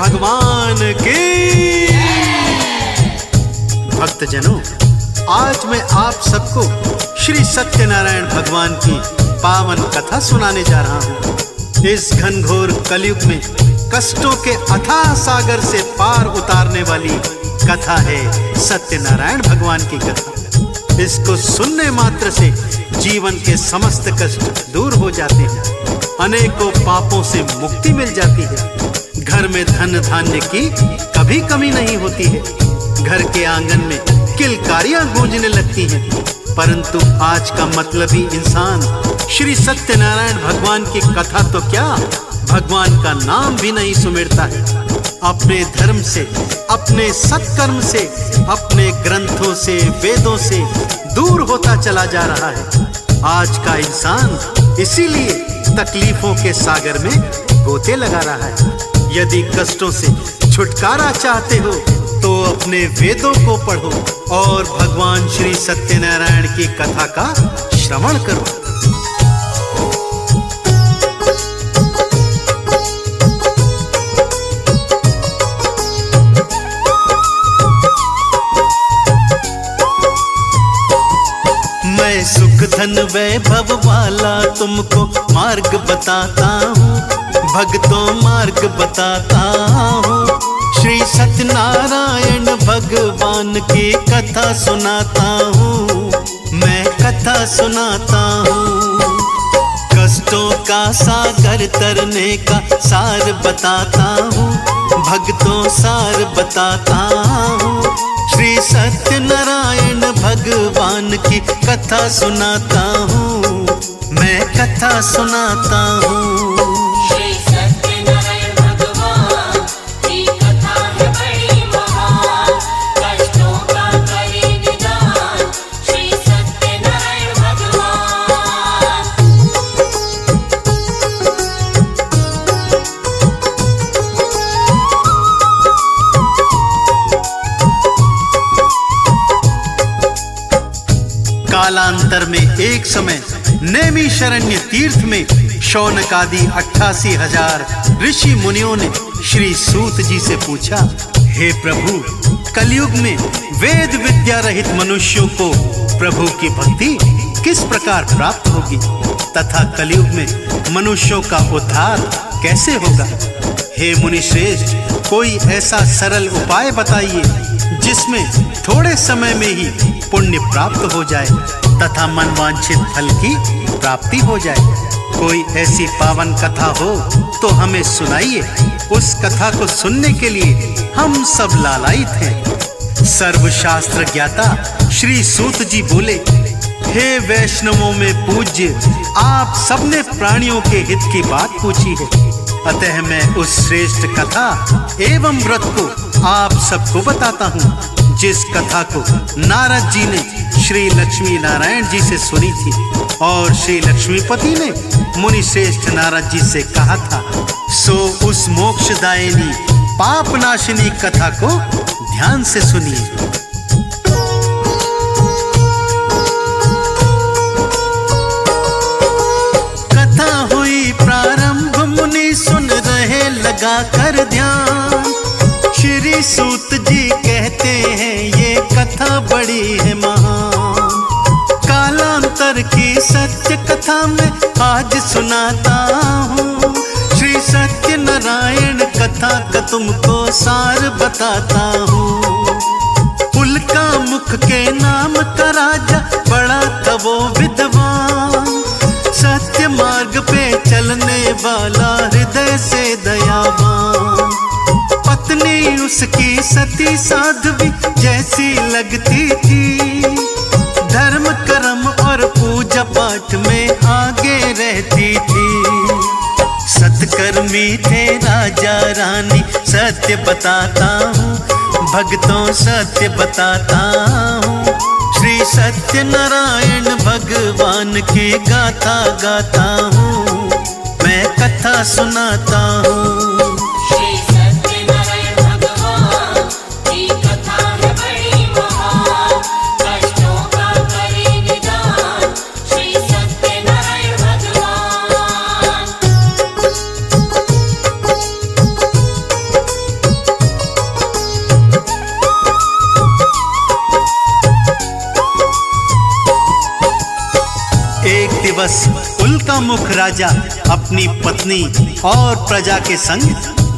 भगवान की। भक्तजनों, आज मैं आप सबको श्री सत्यनारायण भगवान की पावन कथा सुनाने जा रहा हूँ। इस घनघोर कलयुग में कष्टों के अथाह सागर से पार उतारने वाली कथा है सत्यनारायण भगवान की कथा। इसको सुनने मात्र से जीवन के समस्त कष्ट दूर हो जाते हैं, अनेकों पापों से मुक्ति मिल जाती है, घर में धन धान्य की कभी कमी नहीं होती है, घर के आंगन में किलकारियां गूंजने लगती हैं। परंतु आज का मतलबी इंसान श्री सत्यनारायण भगवान की कथा तो क्या, भगवान का नाम भी नहीं सुमिरता है। अपने धर्म से, अपने सत्कर्म से, अपने ग्रंथों से, वेदों से दूर होता चला जा रहा है। आज का इंसान इसीलिए तकलीफों के सागर में गोते लगा रहा है। यदि कष्टों से छुटकारा चाहते हो तो अपने वेदों को पढ़ो और भगवान श्री सत्यनारायण की कथा का श्रवण करो। मैं सुख धन वैभव वाला तुमको मार्ग बताता हूँ, भक्तों मार्ग बताता हूँ। श्री सत्यनारायण भगवान की कथा सुनाता हूँ, मैं कथा सुनाता हूँ। कष्टों का सागर तरने का सार बताता हूँ, भक्तों सार बताता हूँ। श्री सत्यनारायण भगवान की कथा सुनाता हूँ, मैं कथा सुनाता हूँ। कालांतर में एक समय नैमिषारण्य तीर्थ में शौनक आदि 88,000 ऋषि मुनियों ने श्री सूत जी से पूछा, हे प्रभु, कलयुग में वेद विद्या रहित मनुष्यों को प्रभु की भक्ति किस प्रकार प्राप्त होगी तथा कलयुग में मनुष्यों का उद्धार कैसे होगा। हे मुनिश्रेष्ठ, कोई ऐसा सरल उपाय बताइए जिसमें थोड़े समय में ही पुण्य प्राप्त हो जाए तथा मनवांछित फल की प्राप्ति हो जाए। कोई ऐसी पावन कथा हो तो हमें सुनाइए। उस कथा को सुनने के लिए हम सब लालायित हैं। सर्वशास्त्र ज्ञाता श्री सूत जी बोले, हे वैष्णवों में पूज्य, आप सबने प्राणियों के हित की बात पूछी है, अतः मैं उस श्रेष्ठ कथा एवं व्रत को आप सबको बताता हूँ, जिस कथा को नारद जी ने श्री लक्ष्मी नारायण जी से सुनी थी और श्री लक्ष्मीपति ने मुनि श्रेष्ठ नारद जी से कहा था। सो उस मोक्षदायिनी पापनाशिनी कथा को ध्यान से सुनिए। कथा हुई प्रारंभ, मुनि सुन रहे लगा कर ध्यान। श्री सूत जी कहते हैं ये कथा बड़ी है महान। कालांतर की सत्य कथा में आज सुनाता हूँ। श्री सत्यनारायण कथा का तुमको सार बताता हूँ। उल्का मुख के नाम का राजा बड़ा था वो विद्वान, सत्य मार्ग पे चलने वाला हृदय से दयावान। पत्नी उसकी सती साध्वी जैसी लगती थी, धर्म कर्म और पूजा पाठ में आगे रहती थी। सत्कर्मी थे राजा रानी, सत्य बताता हूँ, भक्तों सत्य बताता हूँ। श्री सत्यनारायण भगवान की गाथा गाता हूँ, मैं कथा सुनाता हूँ। दिवस उल्कामुख राजा अपनी पत्नी और प्रजा के संग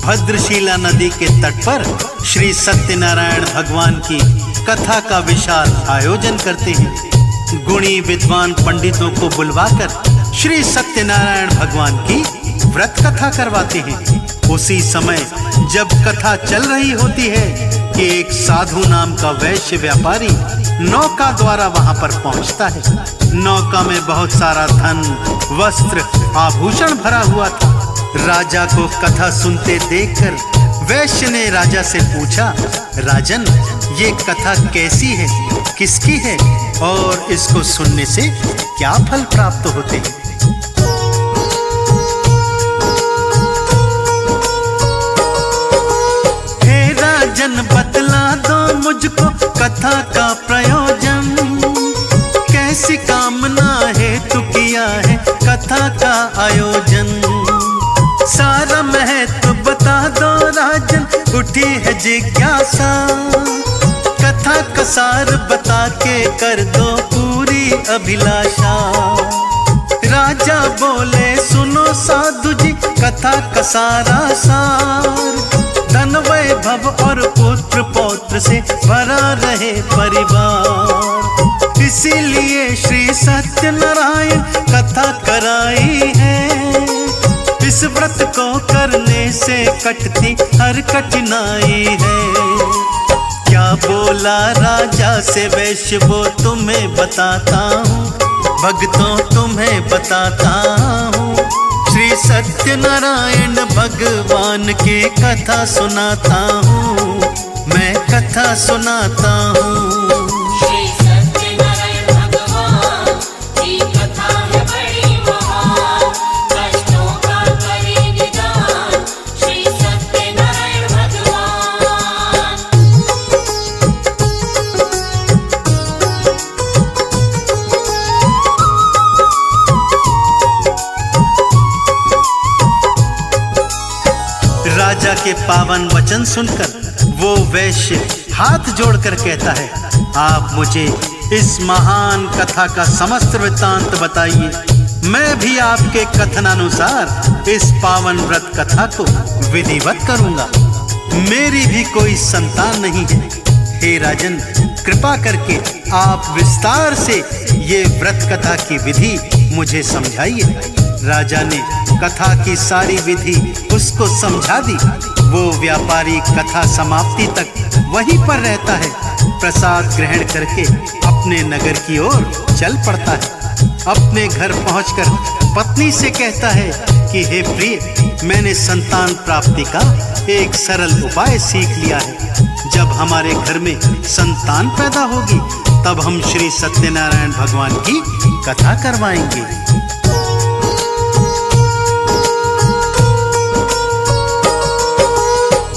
भद्रशिला नदी के तट पर श्री सत्यनारायण भगवान की कथा का विशाल आयोजन करते हैं। गुणी विद्वान पंडितों को बुलवाकर श्री सत्यनारायण भगवान की व्रत कथा करवाते हैं। उसी समय जब कथा चल रही होती है कि एक साधु नाम का वैश्य व्यापारी नौका द्वारा वहां पर पहुंचता है। नौका में बहुत सारा धन, वस्त्र, आभूषण भरा हुआ था। राजा को कथा सुनते देखकर वैश्य ने राजा से पूछा, राजन, ये कथा कैसी है, किसकी है और इसको सुनने से क्या फल प्राप्त होते हैं? हे राजन, बतला दो मुझको कथा का प्रयोजन, कैसी कामना हेतु किया है कथा का आयोजन। सारा महत्व बता दो राजन, उठी है जिज्ञासा, कथा का सार बता के कर दो पूरी अभिलाषा। राजा बोले, सुनो साधु जी, कथा का सारा सार, धन वैभव और पुत्र पौत्र से भरा रहे परिवार। इसीलिए श्री सत्यनारायण कथा कराई है, इस व्रत को करने से कटती हर कठिनाई है। क्या बोला राजा से वैश्य वो तुम्हें बताता हूँ, भक्तों तुम्हें बताता हूँ। श्री सत्यनारायण भगवान की कथा सुनाता हूँ, मैं कथा सुनाता हूँ। राजा के पावन वचन सुनकर वो वैश्य हाथ जोड़कर कहता है, आप मुझे इस महान कथा का समस्त वृत्तांत बताइए, मैं भी आपके कथनानुसार इस पावन व्रत कथा को विधिवत करूंगा। मेरी भी कोई संतान नहीं है। हे राजन, कृपा करके आप विस्तार से ये व्रत कथा की विधि मुझे समझाइए। राजा ने कथा की सारी विधि उसको समझा दी। वो व्यापारी कथा समाप्ति तक वहीं पर रहता है। प्रसाद ग्रहण करके अपने नगर की ओर चल पड़ता है। अपने घर पहुंचकर पत्नी से कहता है कि हे प्रिय, मैंने संतान प्राप्ति का एक सरल उपाय सीख लिया है। जब हमारे घर में संतान पैदा होगी तब हम श्री सत्यनारायण भगवान की कथा करवाएंगे।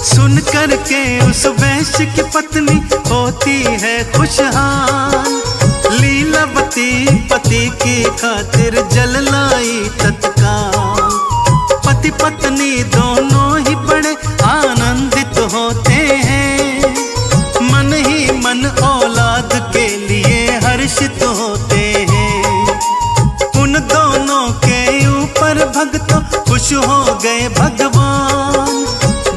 सुन करके उस वैश्य की पत्नी होती है खुशहाल, लीलावती पति की खातिर जल लाई तत्काल। पति पत्नी दोनों ही बड़े आनंदित होते हैं, मन ही मन औलाद के लिए हर्षित होते हैं। उन दोनों के ऊपर भक्तों खुश हो गए भगवान।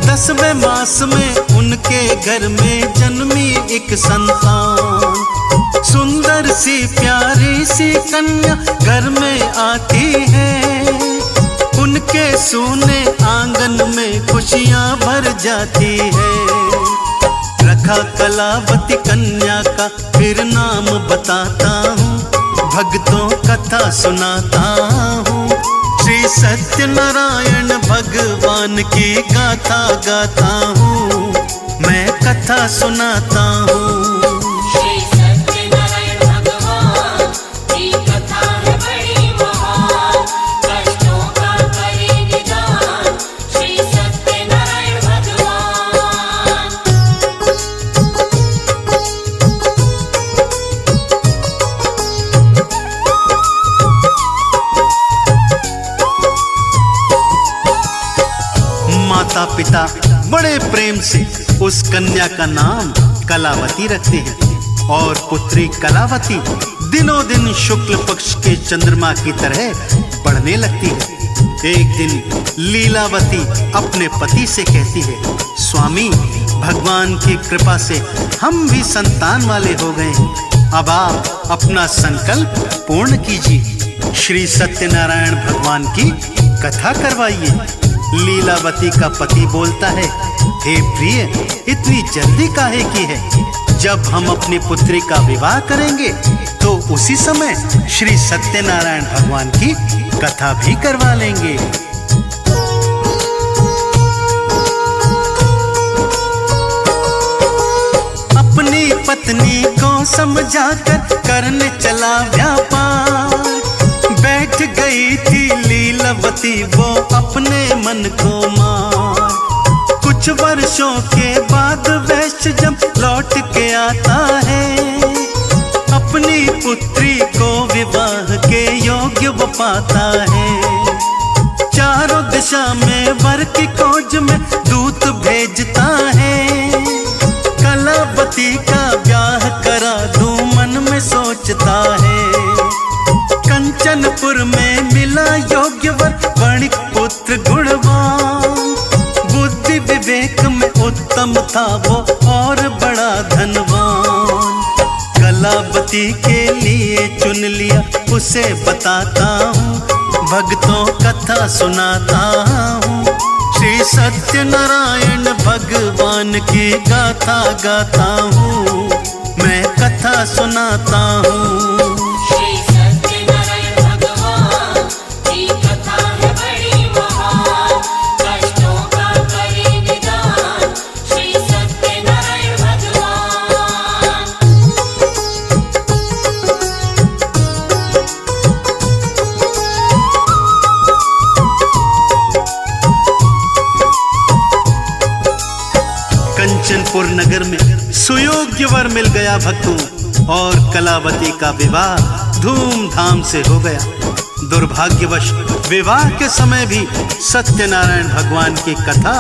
10वें मास में उनके घर में जन्मी एक संतान। सुंदर सी प्यारी सी कन्या घर में आती है, उनके सूने आंगन में खुशियां भर जाती है। रखा कलावती कन्या का फिर नाम बताता हूँ, भक्तों कथा सुनाता हूँ। श्री सत्यनारायण भगवान की गाथा गाता हूँ, मैं कथा सुनाता हूँ। माता पिता बड़े प्रेम से उस कन्या का नाम कलावती रखते हैं और पुत्री कलावती दिनों दिन शुक्ल पक्ष के चंद्रमा की तरह बढ़ने लगती है। एक दिन लीलावती अपने पति से कहती है, स्वामी, भगवान की कृपा से हम भी संतान वाले हो गए हैं। अब आप अपना संकल्प पूर्ण कीजिए, श्री सत्यनारायण भगवान की कथा करवाइए। लीलावती का पति बोलता है, हे प्रिय, इतनी जल्दी काहे की है? जब हम अपनी पुत्री का विवाह करेंगे तो उसी समय श्री सत्यनारायण भगवान की कथा भी करवा लेंगे। अपनी पत्नी को समझाकर करने चला व्यापार, बैठ गई थी लीलावती वो अपने मन को मार। कुछ वर्षों के बाद वैश्य जब लौट के आता है, अपनी पुत्री को विवाह के योग्य वो पाता है। चारों दिशा में वर की खोज में दूत भेजता है, कलावती का ब्याह करा दूं मन में सोचता है। कंचनपुर में मिला योग्य वर, वणिक पुत्र गुणवान, बुद्धि विवेक में उत्तम था वो और बड़ा धनवान। कलावती के लिए चुन लिया उसे बताता हूँ, भक्तों कथा सुनाता हूँ। श्री सत्यनारायण भगवान की गाथा गाता हूँ, मैं कथा सुनाता हूँ। कंचनपुर नगर में सुयोग्य वर मिल गया भक्तों, और कलावती का विवाह धूमधाम से हो गया। दुर्भाग्यवश विवाह के समय भी सत्यनारायण भगवान की कथा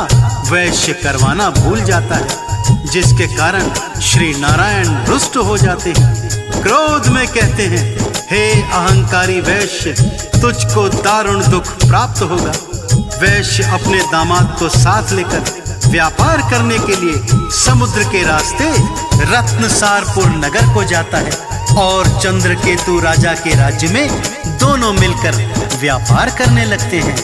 वैश्य करवाना भूल जाता है, जिसके कारण श्री नारायण रुष्ट हो जाते हैं। क्रोध में कहते हैं, हे अहंकारी वैश्य, तुझको दारुण दुख प्राप्त होगा। वैश्य अपने दामाद को साथ लेकर व्यापार करने के लिए समुद्र के रास्ते रत्नसारपुर नगर को जाता है, और चंद्रकेतु राजा के राज्य में दोनों मिलकर व्यापार करने लगते हैं।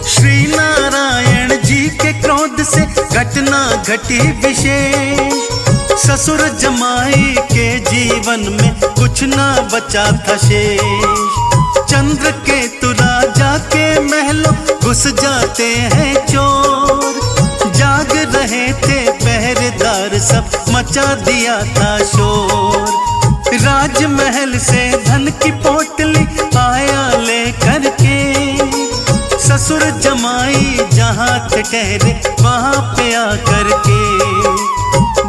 श्री नारायण जी के क्रोध से घटना घटी विशेष, ससुर जमाई के जीवन में कुछ ना बचा था शेष। चंद्रकेतु राजा के महलों घुस जाते हैं चोर, जाग रहे थे पहरेदार सब मचा दिया था शोर। राजमहल से धन की पोटली आया ले करके, ससुर जमाई जहाँ ठहरे वहाँ पे आकर के।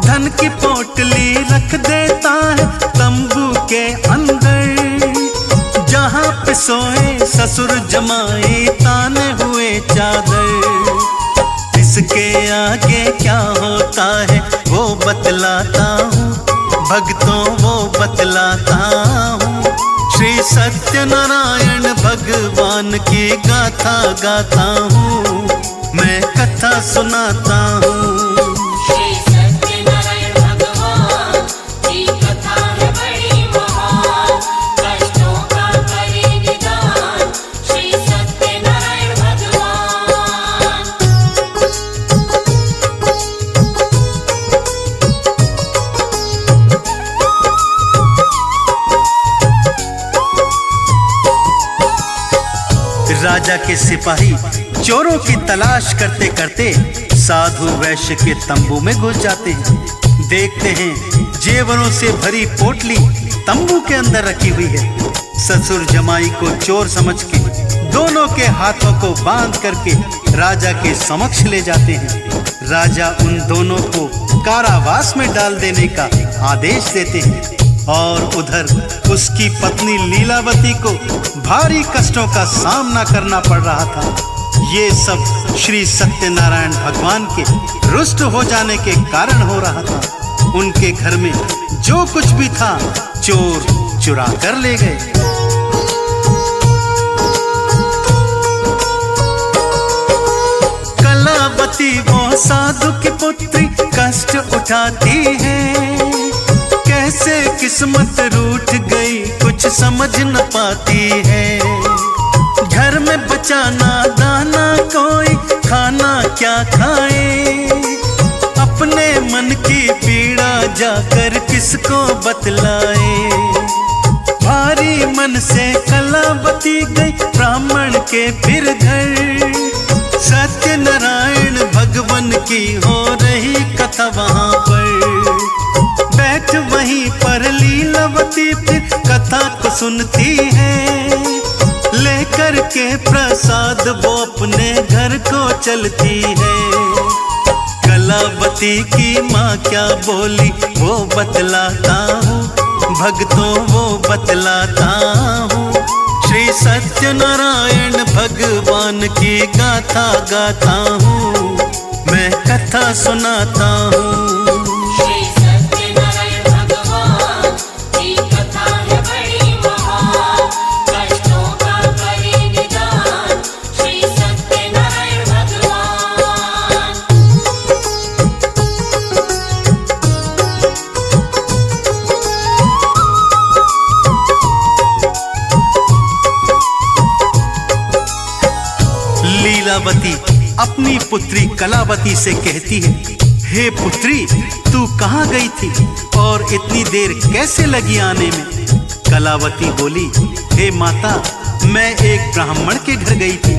धन की पोटली रख देता है तंबू के अंदर, जहाँ पे सोए ससुर जमाई ताने हुए चादर। इसके आगे क्या होता है वो बतलाता हूँ, भक्तों वो बतलाता हूँ। श्री सत्यनारायण भगवान की गाथा गाता हूँ, मैं कथा सुनाता हूँ। राजा के सिपाही चोरों की तलाश करते करते साधु वैश्य के तंबू में घुस जाते हैं। देखते हैं जेवरों से भरी पोटली तंबू के अंदर रखी हुई है। ससुर जमाई को चोर समझ के दोनों के हाथों को बांध करके राजा के समक्ष ले जाते हैं। राजा उन दोनों को कारावास में डाल देने का आदेश देते हैं, और उधर उसकी पत्नी लीलावती को भारी कष्टों का सामना करना पड़ रहा था। ये सब श्री सत्यनारायण भगवान के रुष्ट हो जाने के कारण हो रहा था। उनके घर में जो कुछ भी था चोर चुरा कर ले गए। कलावती वो साधु की पुत्री कष्ट उठाती है, कैसे किस्मत रूठ गई कुछ समझ न पाती है। घर में बचाना दाना कोई खाना क्या खाए, अपने मन की पीड़ा जाकर किसको बतलाए। भारी मन से कलावती गई ब्राह्मण के फिर घर, सत्यनारायण भगवान की हो रही कथा वहां पर। बैठ वहीं पर लीलावती फिर कथा को सुनती है, लेकर के प्रसाद वो अपने घर को चलती है। कलावती की माँ क्या बोली वो बतलाता हूँ, भक्तों वो बतलाता हूँ। श्री सत्यनारायण भगवान की गाथा गाता हूँ, मैं कथा सुनाता हूँ। श्री सत्यनारायण भगवान की कथा है बड़ी महान, कष्टों का करे निदान श्री सत्यनारायण भगवान। लीलावती अपनी पुत्री कलावती से कहती है, हे पुत्री तू कहाँ गई थी और इतनी देर कैसे लगी आने में। कलावती बोली, हे माता मैं एक ब्राह्मण के घर गई थी,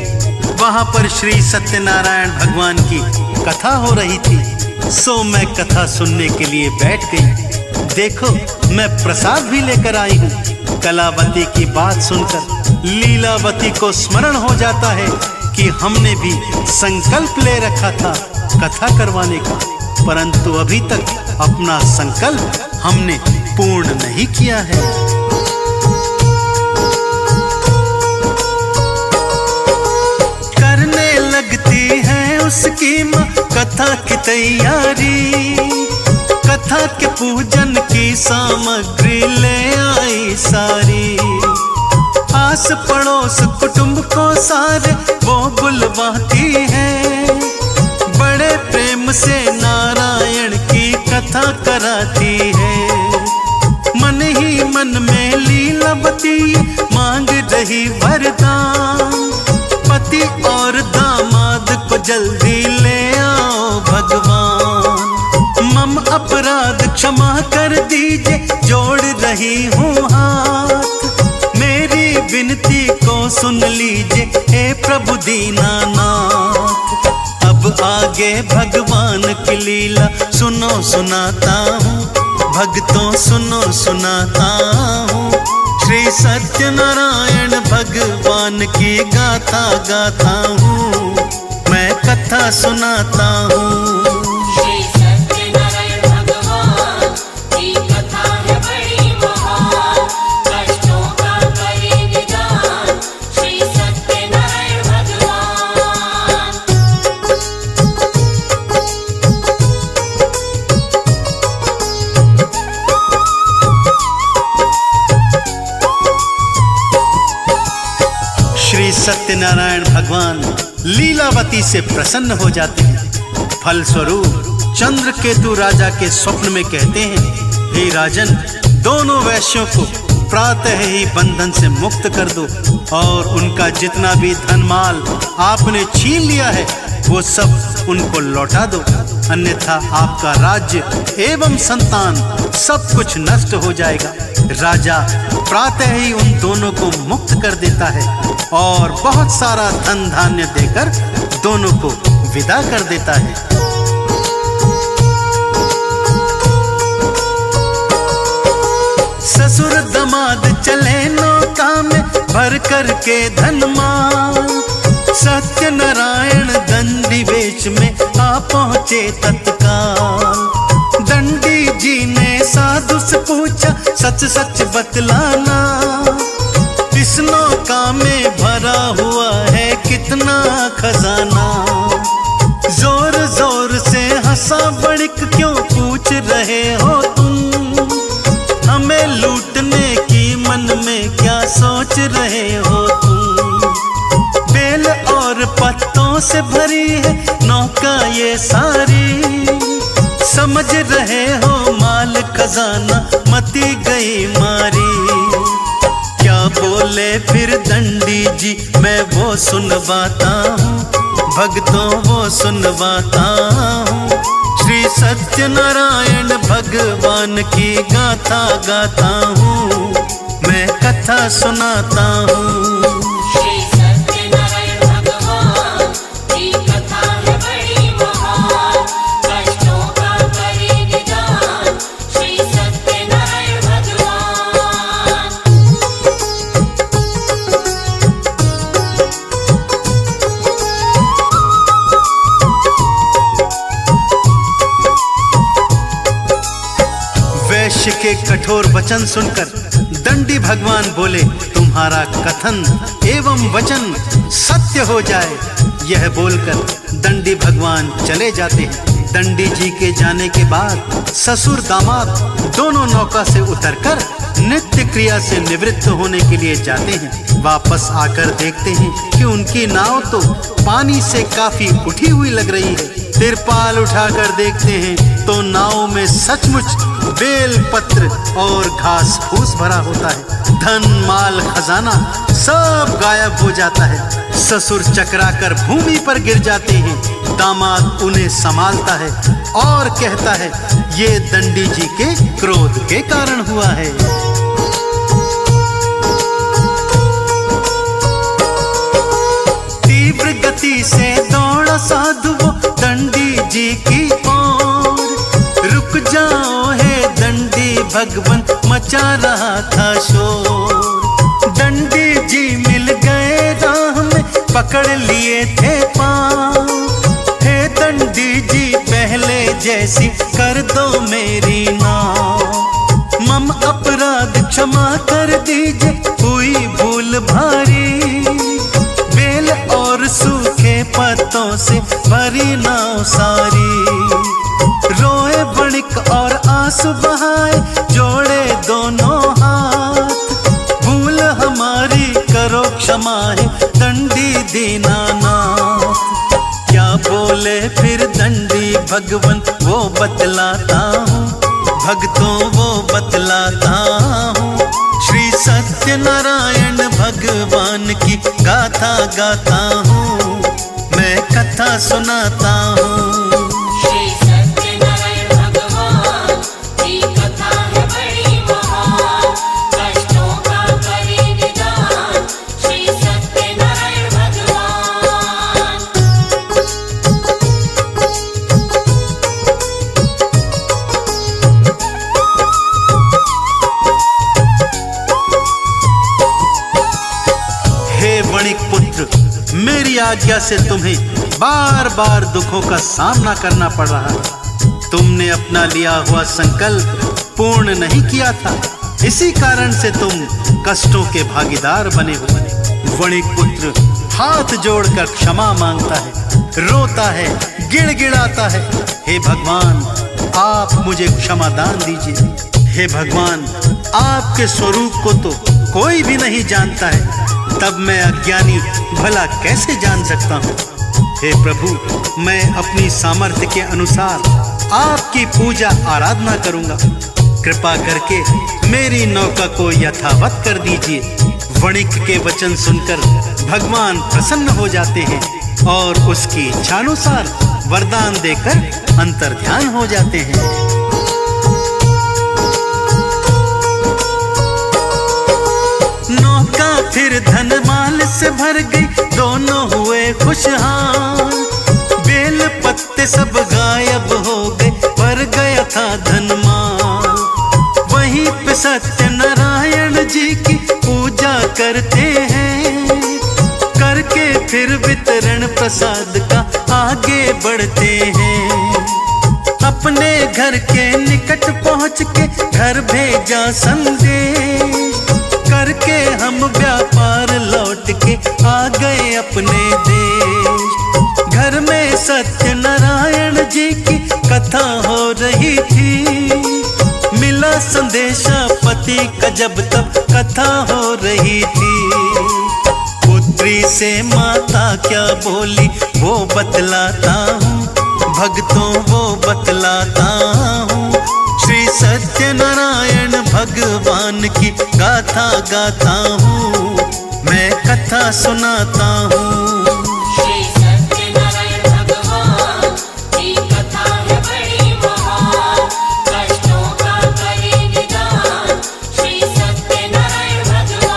वहां पर श्री सत्यनारायण भगवान की कथा हो रही थी, सो मैं कथा सुनने के लिए बैठ गई। देखो मैं प्रसाद भी लेकर आई हूँ। कलावती की बात सुनकर लीलावती को स्मरण हो जाता है कि हमने भी संकल्प ले रखा था कथा करवाने का, परंतु अभी तक अपना संकल्प हमने पूर्ण नहीं किया है। करने लगती है उसकी माँ कथा की तैयारी, कथा के पूजन की सामग्री ले आई सारी। आस पड़ोस कुटुंब को सारे वो बुलवाती है, बड़े प्रेम से नारायण की कथा कराती है। मन ही मन में लीलावती मांग रही वरदान, पति और दामाद को जल्दी ले आओ भगवान। मम अपराध क्षमा कर दीजिए जोड़ रही हूँ हाथ, मेरी विनती को सुन लीजिए हे प्रभु दीनानाथ। अब आगे भगवान की लीला सुनो सुनाता हूँ, भक्तों सुनो सुनाता हूँ। श्री सत्यनारायण भगवान की गाथा गाता हूँ, मैं कथा सुनाता हूँ। श्री सत्यनारायण भगवान की कथा है बड़ी महान, कष्टों का करे निदान श्री सत्यनारायण भगवान। श्री सत्यनारायण भगवान लीलावती से प्रसन्न हो जाते हैं। फलस्वरूप चंद्रकेतु राजा के स्वप्न में कहते हैं, हे राजन दोनों वैश्यों को प्रातः ही बंधन से मुक्त कर दो और उनका जितना भी धनमाल आपने छीन लिया है वो सब उनको लौटा दो, अन्यथा आपका राज्य एवं संतान सब कुछ नष्ट हो जाएगा। राजा प्रातः ही उन दोनों को मुक्त कर देता है और बहुत सारा धन धान्य देकर दोनों को विदा कर देता है। ससुर दमाद चले नौका में भर कर के धनमाल, सत्यनारायण दंडी वेश में आ पहुँचे तत्काल। दंडी जी ने साधु से पूछा सच सच बतलाना, इस नौका में भरा हुआ है कितना खजाना। जोर जोर से हंसा वणिक, क्यों पूछ रहे हो तुम, हमें लूटने की मन में क्या सोच रहे हो तुम। बेल और पत्तों से भरी है नौका ये सारी, समझ रहे हो माल खजाना मती गई मारी। क्या बोले फिर दंडी जी, मैं वो सुनवाता हूँ, भक्तों वो सुनवाता हूँ। श्री सत्यनारायण भगवान की गाथा गाता हूँ, मैं कथा सुनाता हूँ। श्री सत्यनारायण भगवान की कथा है बड़ी महान, कष्टों का करे निदान श्री सत्यनारायण भगवान। वैश्य के कठोर वचन सुनकर दंडी भगवान बोले, तुम्हारा कथन एवं वचन सत्य हो जाए। यह बोलकर दंडी भगवान चले जाते हैं। दंडी जी के जाने के बाद ससुर दामाद दोनों नौका से उतरकर नित्य क्रिया से निवृत्त होने के लिए जाते हैं। वापस आकर देखते हैं कि उनकी नाव तो पानी से काफी उठी हुई लग रही है। तिरपाल उठाकर देखते हैं तो नाव में सचमुच बेल पत्र और घास फूस भरा होता है। धन माल खजाना सब गायब हो जाता है। ससुर चकराकर भूमि पर गिर जाते हैं। दामाद उन्हें संभालता है और कहता है, ये दंडी जी के क्रोध के कारण हुआ है। तीव्र गति से दौड़ा साधु वो दंडी जी की ओर। रुक जाओ हे दंडी भगवन, मचा रहा था शोर। दंडी जी मिल गए राह में, पकड़ लिए थे पाँव। हे दंडी जी पहले जैसी कर दो मेरी नाव। मम अपराध क्षमा कर दीजिए, हुई भूल भारी। बेल और सूखे पत्तों से भरी नाव सारी। रोए वणिक और आंसू बहाए, जोड़े दोनों हाथ। भूल हमारी करो क्षमा है दंडी दीनानाथ। क्या बोले फिर दंडी भगवन, वो बतलाता हूँ, भक्तों वो बतलाता हूँ। श्री सत्यनारायण भगवान की गाथा गाता हूँ, मैं कथा सुनाता हूँ। श्री सत्यनारायण भगवान की कथा है बड़ी महान, कष्टों का करे निदान श्री सत्यनारायण भगवान। हे वणिक पुत्र, मेरी आज्ञा से तुम्हें बार बार दुखों का सामना करना पड़ रहा है। तुमने अपना लिया हुआ संकल्प पूर्ण नहीं किया था, इसी कारण से तुम कष्टों के भागीदार बने हो। वणिक पुत्र हाथ जोड़कर क्षमा मांगता है, रोता है, गिड़गिड़ाता है। हे भगवान, आप मुझे क्षमा दान दीजिए। हे भगवान, आपके स्वरूप को तो कोई भी नहीं जानता है, तब मैं अज्ञानी भला कैसे जान सकता हूँ। हे प्रभु, मैं अपनी सामर्थ्य के अनुसार आपकी पूजा आराधना करूंगा। कृपा करके मेरी नौका को यथावत कर दीजिए। वणिक के वचन सुनकर भगवान प्रसन्न हो जाते हैं और उसकी इच्छानुसार वरदान देकर अंतर्ध्यान हो जाते हैं। नौका फिर धन माल से भर गई, दोनों हुए खुशहाल। बेल पत्ते सब गायब हो गए, भर गया था धन माल। वहीं पे सत्यनारायण जी की पूजा करते हैं, करके फिर वितरण प्रसाद का आगे बढ़ते हैं। अपने घर के निकट पहुँच के घर भेजा संदेश, करके हम व्यापार लौट के आ गए अपने देश। कथा हो रही थी। मिला संदेशा पति का जब तब कथा हो रही थी। पुत्री से माता क्या बोली वो बतलाता हूँ, भक्तों वो बतलाता हूँ। श्री सत्यनारायण भगवान की गाथा गाता हूँ, मैं कथा सुनाता हूँ। श्री सत्यनारायण भगवान की कथा है बड़ी महान, कष्टों का करे निदान श्री सत्यनारायण भगवान।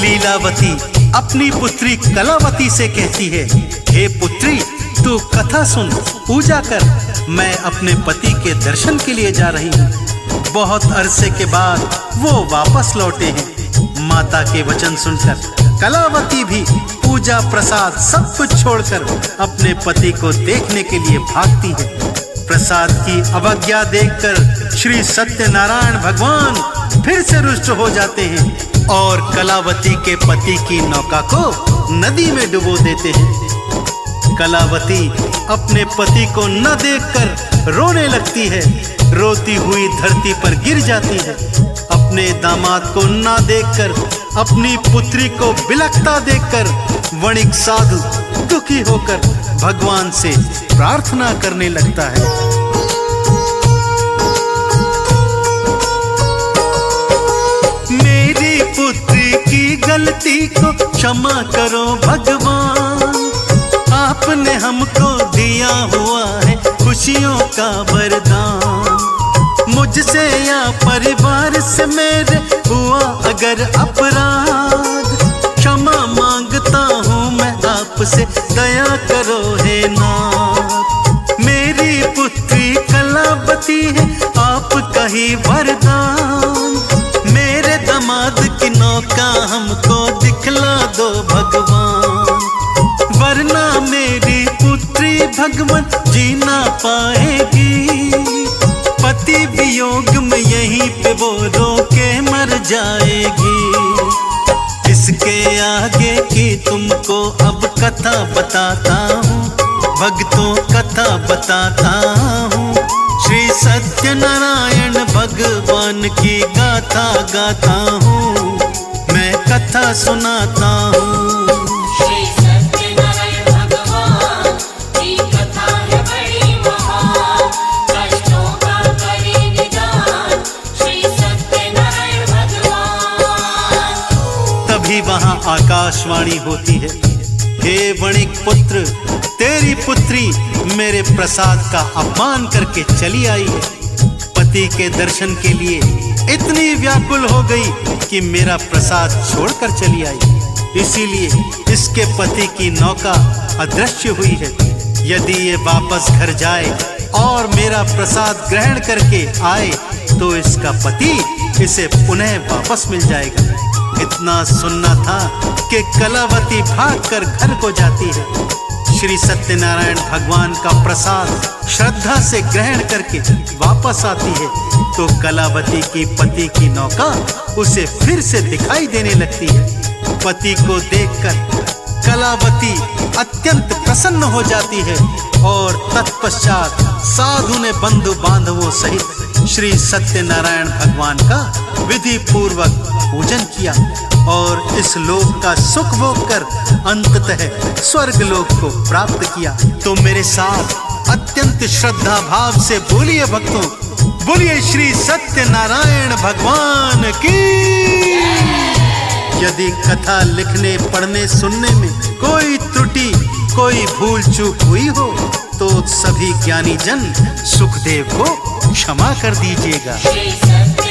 लीलावती अपनी पुत्री कलावती से कहती है, हे पुत्री तू कथा सुन, पूजा कर, मैं अपने पति के दर्शन के लिए जा रही हूँ। बहुत अरसे के बाद वो वापस लौटे हैं। माता के वचन सुनकर कलावती भी पूजा प्रसाद सब कुछ छोड़कर अपने पति को देखने के लिए भागती है। प्रसाद की अवज्ञा देखकर श्री सत्यनारायण भगवान फिर से रुष्ट हो जाते हैं और कलावती के पति की नौका को नदी में डुबो देते हैं। कलावती अपने पति को न देखकर रोने लगती है, रोती हुई धरती पर गिर जाती है। अपने दामाद को न देखकर, अपनी पुत्री को बिलखता देखकर वणिक साधु दुखी होकर भगवान से प्रार्थना करने लगता है। मेरी पुत्री की गलती को क्षमा करो भगवान, आपने हमको दिया हुआ है खुशियों का वरदान। मुझसे या परिवार से मेरे हुआ अगर अपराध, क्षमा मांगता हूँ मैं आपसे, दया करो हे नाथ। मेरी पुत्री कलावती है आपका ही वरदान, मेरे दामाद की नौका हमको दिखला दो भगवान, वरना मेरी पुत्री भगवान जी ना पाएगी। पति वियोग में यहीं पे वो रो के मर जाएगी। इसके आगे की तुमको अब कथा बताता हूँ, भक्तों कथा बताता हूँ। श्री सत्यनारायण भगवान की गाथा गाता हूँ, मैं कथा सुनाता हूँ। श्री सत्यनारायण भगवान की कथा है बड़ी महान, कष्टों का करे निदान श्री सत्यनारायण भगवान। तभी वहां आकाशवाणी होती है, हे वणिक पुत्र, तेरी पुत्री मेरे प्रसाद का अपमान करके चली आई है। पति के दर्शन के लिए इतनी व्याकुल हो गई कि मेरा प्रसाद छोड़कर चली आई। इसीलिए इसके पति की नौका अदृश्य हुई है। यदि ये वापस घर जाए और मेरा प्रसाद ग्रहण करके आए तो इसका पति इसे पुनः वापस मिल जाएगा। इतना सुनना था कि कलावती भागकर घर को जाती है। श्री सत्यनारायण भगवान का प्रसाद श्रद्धा से ग्रहण करके वापस आती है तो कलावती की पति की नौका उसे फिर से दिखाई देने लगती है। पति को देखकर कलावती अत्यंत प्रसन्न हो जाती है और तत्पश्चात साधु ने बंधु बांधवों सहित श्री सत्यनारायण भगवान का विधि पूर्वक पूजन किया और इस लोक का सुख भोग कर अंततः स्वर्ग लोक को प्राप्त किया। तो मेरे साथ अत्यंत श्रद्धा भाव से बोलिए भक्तों, बोलिए श्री सत्यनारायण भगवान की। यदि कथा लिखने पढ़ने सुनने में कोई त्रुटि कोई भूल चूक हुई हो तो सभी ज्ञानी जन सुखदेव को क्षमा कर दीजिएगा। श्री सत्य